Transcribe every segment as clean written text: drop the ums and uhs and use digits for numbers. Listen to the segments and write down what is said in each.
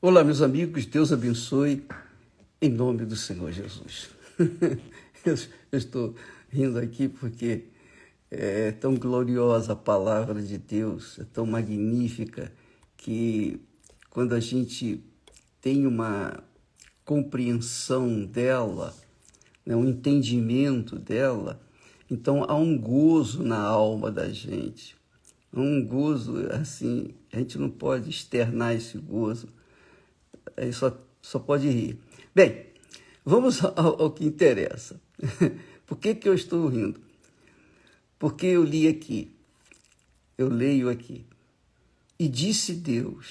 Olá, meus amigos, Deus abençoe em nome do Senhor Jesus. Eu estou rindo aqui porque é tão gloriosa a palavra de Deus, é tão magnífica, que quando a gente tem uma compreensão dela, né, um entendimento dela, então há um gozo na alma da gente. Um gozo, assim, a gente não pode externar esse gozo, aí só pode rir. Bem, vamos ao que interessa. Por que eu estou rindo? Porque eu li aqui, eu leio aqui. E disse Deus,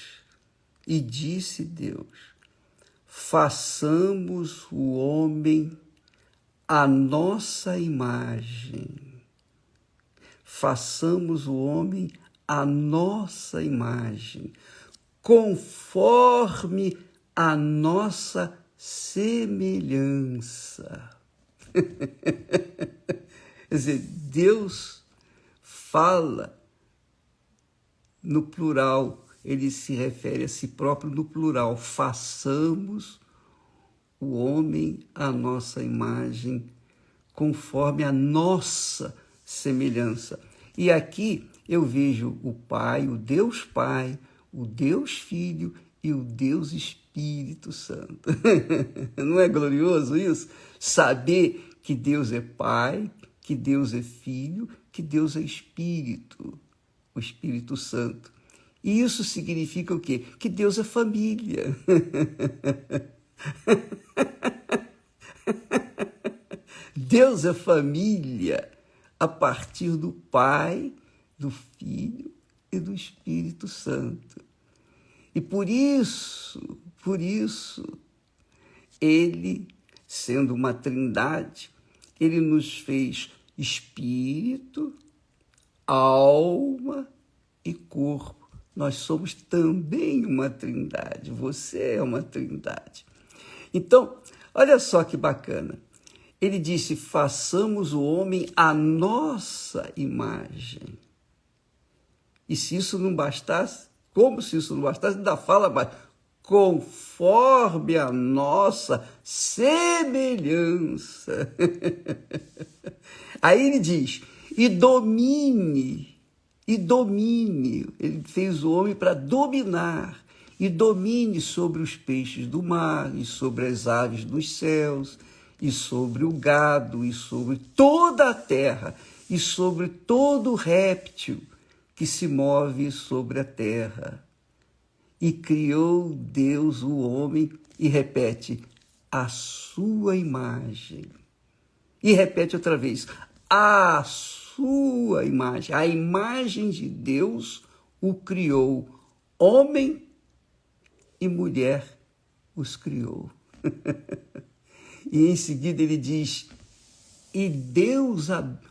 façamos o homem à nossa imagem. Façamos o homem à nossa imagem, conforme a nossa semelhança. Quer dizer, Deus fala no plural, ele se refere a si próprio no plural. Façamos o homem à nossa imagem, conforme a nossa semelhança. E aqui eu vejo o Pai, o Deus Filho e o Deus Espírito Santo. Não é glorioso isso? Saber que Deus é Pai, que Deus é Filho, que Deus é Espírito, o Espírito Santo. E isso significa o quê? Que Deus é família. Deus é família a partir do Pai, do Filho e do Espírito Santo. E por isso, ele, sendo uma trindade, ele nos fez espírito, alma e corpo. Nós somos também uma trindade. Você é uma trindade. Então, olha só que bacana. Ele disse, façamos o homem à nossa imagem. E se isso não bastasse, como se isso não bastasse, ainda fala mais, conforme a nossa semelhança. Aí ele diz, e domine, ele fez o homem para dominar, e domine sobre os peixes do mar, e sobre as aves dos céus, e sobre o gado, e sobre toda a terra, e sobre todo réptil que se move sobre a terra. E criou Deus o homem, e repete, a sua imagem. E repete outra vez, a sua imagem. A imagem de Deus o criou. Homem e mulher os criou. E em seguida ele diz, e Deus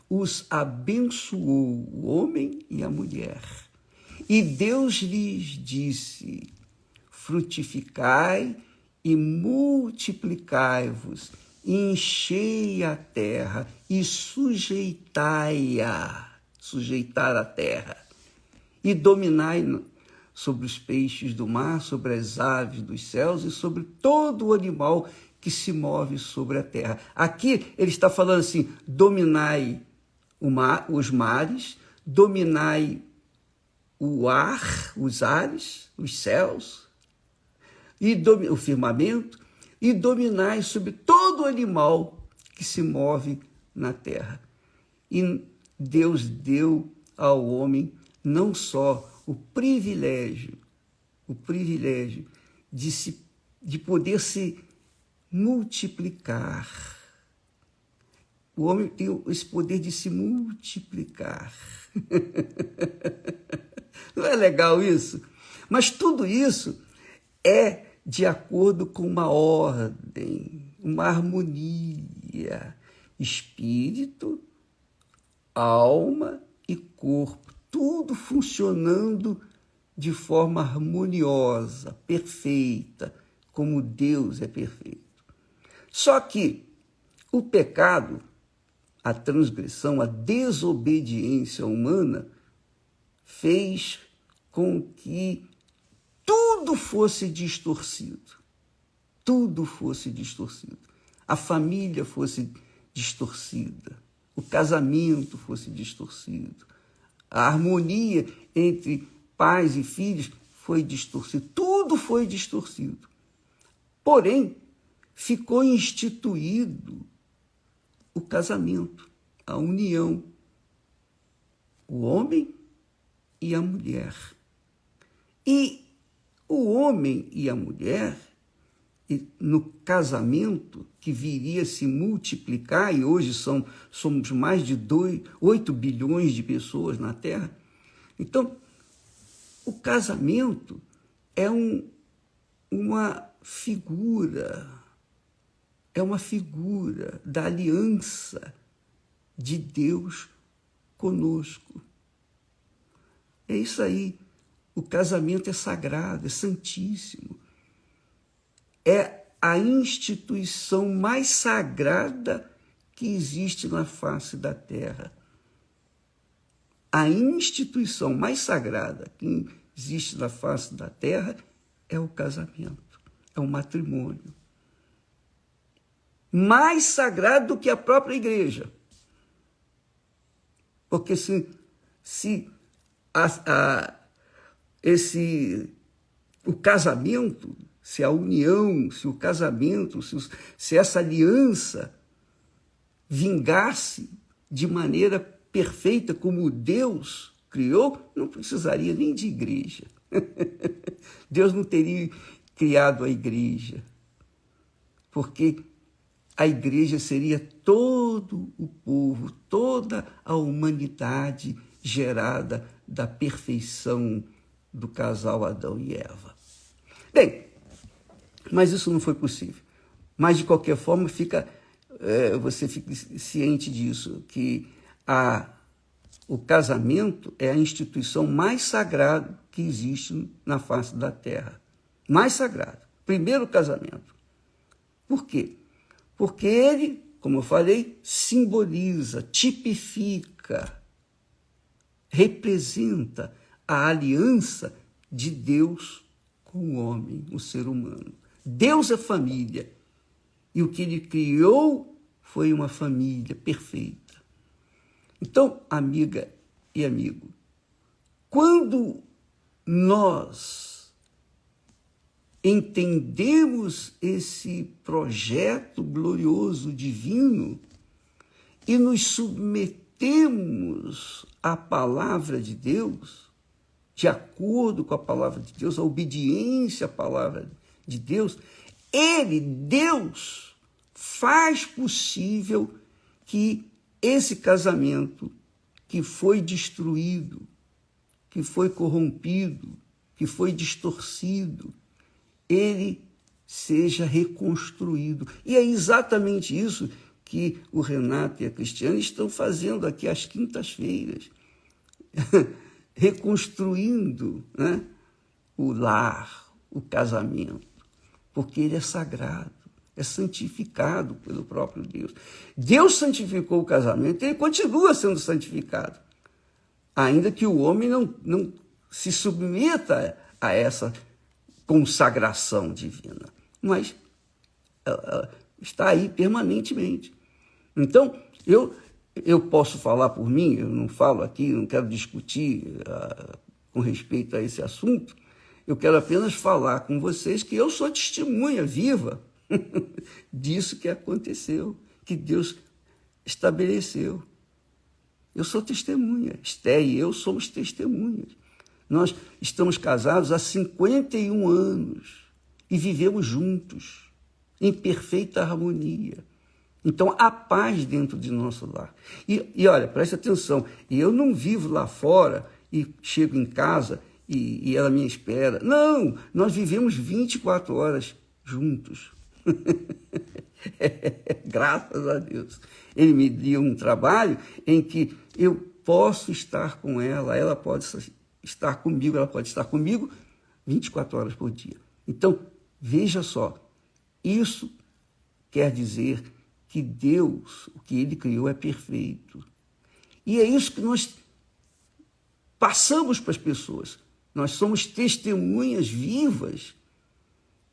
os abençoou, o homem e a mulher. E Deus lhes disse, frutificai e multiplicai-vos, enchei a terra e sujeitai-a, sujeitar a terra, e dominai sobre os peixes do mar, sobre as aves dos céus e sobre todo o animal que se move sobre a terra. Aqui ele está falando assim, dominai os mares, dominai o ar, os ares, os céus, e o firmamento, e dominai sobre todo animal que se move na terra. E Deus deu ao homem não só o privilégio de poder se multiplicar. O homem tem esse poder de se multiplicar. Não é legal isso? Mas tudo isso é de acordo com uma ordem, uma harmonia. Espírito, alma e corpo, tudo funcionando de forma harmoniosa, perfeita, como Deus é perfeito. Só que o pecado, a transgressão, a desobediência humana fez com que tudo fosse distorcido. Tudo fosse distorcido. A família fosse distorcida. O casamento fosse distorcido. A harmonia entre pais e filhos foi distorcida. Tudo foi distorcido. Porém, ficou instituído o casamento, a união, o homem e a mulher. E o homem e a mulher, no casamento, que viria a se multiplicar, e hoje somos mais de 8 bilhões de pessoas na Terra. Então, o casamento é uma figura da aliança de Deus conosco. É isso aí. O casamento é sagrado, é santíssimo. É a instituição mais sagrada que existe na face da terra. A instituição mais sagrada que existe na face da terra é o casamento, é o matrimônio. Mais sagrado do que a própria igreja. Porque se o casamento, se a união, se o casamento, se essa aliança vingasse de maneira perfeita como Deus criou, não precisaria nem de igreja. Deus não teria criado a igreja, porque a igreja seria todo o povo, toda a humanidade gerada da perfeição do casal Adão e Eva. Bem, mas isso não foi possível. Mas, de qualquer forma, você fica ciente disso, que o casamento é a instituição mais sagrada que existe na face da terra. Mais sagrado. Primeiro casamento. Por quê? Porque ele, como eu falei, simboliza, tipifica, representa a aliança de Deus com o homem, o ser humano. Deus é família. E o que ele criou foi uma família perfeita. Então, amiga e amigo, quando nós entendemos esse projeto glorioso divino e nos submetemos à palavra de Deus, de acordo com a palavra de Deus, a obediência à palavra de Deus, Deus, faz possível que esse casamento que foi destruído, que foi corrompido, que foi distorcido, ele seja reconstruído. E é exatamente isso que o Renato e a Cristiane estão fazendo aqui às quintas-feiras, reconstruindo, né, o lar, o casamento, porque ele é sagrado, é santificado pelo próprio Deus. Deus santificou o casamento e ele continua sendo santificado, ainda que o homem não se submeta a essa consagração divina, mas está aí permanentemente. Então, eu posso falar por mim, eu não falo aqui, não quero discutir com respeito a esse assunto, eu quero apenas falar com vocês que eu sou testemunha viva disso que aconteceu, que Deus estabeleceu. Eu sou testemunha, Esté e eu somos testemunhas. Nós estamos casados há 51 anos e vivemos juntos, em perfeita harmonia. Então, há paz dentro de nosso lar. E olha, preste atenção, eu não vivo lá fora e chego em casa e ela me espera. Não, nós vivemos 24 horas juntos. Graças a Deus. Ele me deu um trabalho em que eu posso estar com ela pode estar comigo, ela pode estar comigo 24 horas por dia. Então, veja só, isso quer dizer que Deus, o que ele criou é perfeito. E é isso que nós passamos para as pessoas. Nós somos testemunhas vivas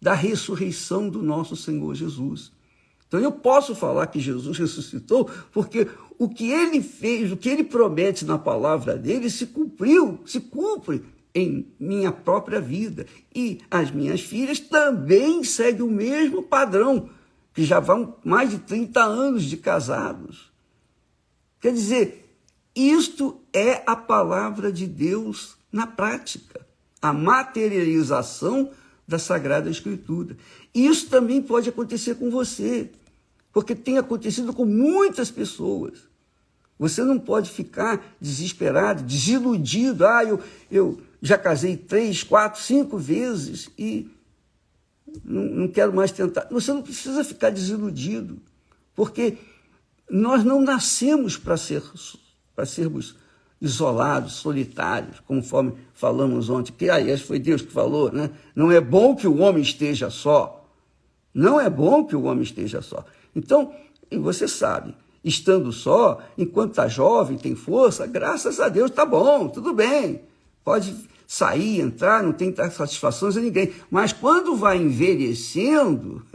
da ressurreição do nosso Senhor Jesus. Então eu posso falar que Jesus ressuscitou porque o que ele fez, o que ele promete na palavra dele se cumpre em minha própria vida. E as minhas filhas também seguem o mesmo padrão, que já vão mais de 30 anos de casados. Quer dizer, isto é a palavra de Deus na prática, a materialização da Sagrada Escritura. Isso também pode acontecer com você, porque tem acontecido com muitas pessoas. Você não pode ficar desesperado, desiludido. Eu já casei 3, 4, 5 vezes e não quero mais tentar. Você não precisa ficar desiludido, porque nós não nascemos para sermos isolados, solitários, conforme falamos ontem, que esse foi Deus que falou, né? Não é bom que o homem esteja só. Não é bom que o homem esteja só. Então, e você sabe, estando só, enquanto está jovem, tem força, graças a Deus, está bom, tudo bem. Pode sair, entrar, não tem satisfações a ninguém. Mas quando vai envelhecendo,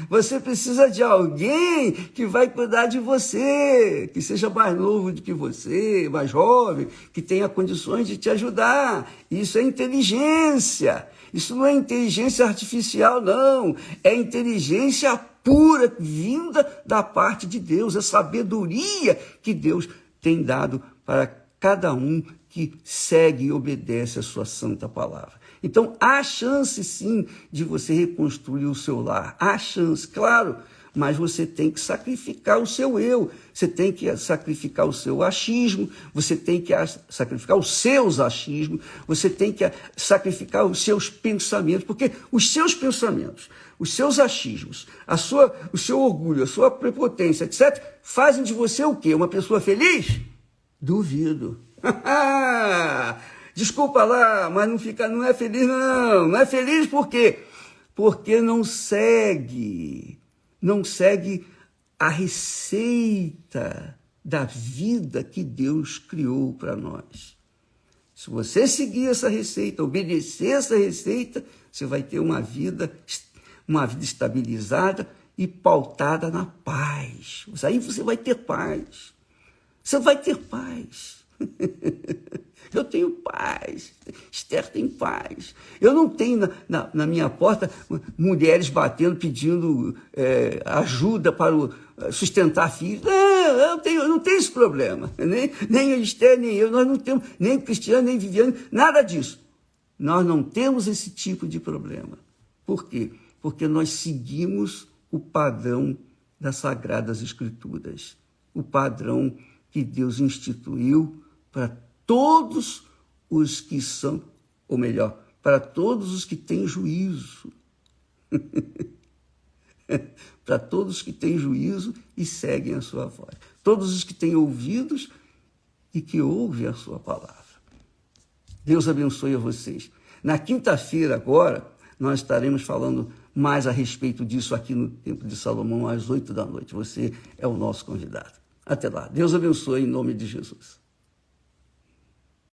você precisa de alguém que vai cuidar de você, que seja mais novo do que você, mais jovem, que tenha condições de te ajudar. Isso é inteligência. Isso não é inteligência artificial, não. É inteligência pura, vinda da parte de Deus. É sabedoria que Deus tem dado para cada um que segue e obedece a sua santa palavra. Então, há chance, sim, de você reconstruir o seu lar. Há chance, claro, mas você tem que sacrificar o seu eu. Você tem que sacrificar o seu achismo, você tem que sacrificar os seus achismos, você tem que sacrificar os seus pensamentos, porque os seus pensamentos, os seus achismos, o seu orgulho, a sua prepotência, etc., fazem de você o quê? Uma pessoa feliz? Duvido. Desculpa lá, mas não é feliz, não. Não é feliz por quê? Porque não segue a receita da vida que Deus criou para nós. Se você seguir essa receita, obedecer essa receita, você vai ter uma vida estabilizada e pautada na paz. Aí você vai ter paz. Você vai ter paz. Eu tenho paz. Esther tem paz. Eu não tenho na minha porta mulheres batendo, pedindo ajuda para sustentar filhos. Não, eu não tenho esse problema. Nem a Esther, nem eu. Nós não temos, nem Cristiano, nem Viviane, nada disso. Nós não temos esse tipo de problema. Por quê? Porque nós seguimos o padrão das Sagradas Escrituras. O padrão que Deus instituiu para todos os que são, ou melhor, para todos os que têm juízo. Para todos os que têm juízo e seguem a sua voz. Todos os que têm ouvidos e que ouvem a sua palavra. Deus abençoe a vocês. Na quinta-feira agora, nós estaremos falando mais a respeito disso aqui no Templo de Salomão, às 8 da noite. Você é o nosso convidado. Até lá. Deus abençoe em nome de Jesus.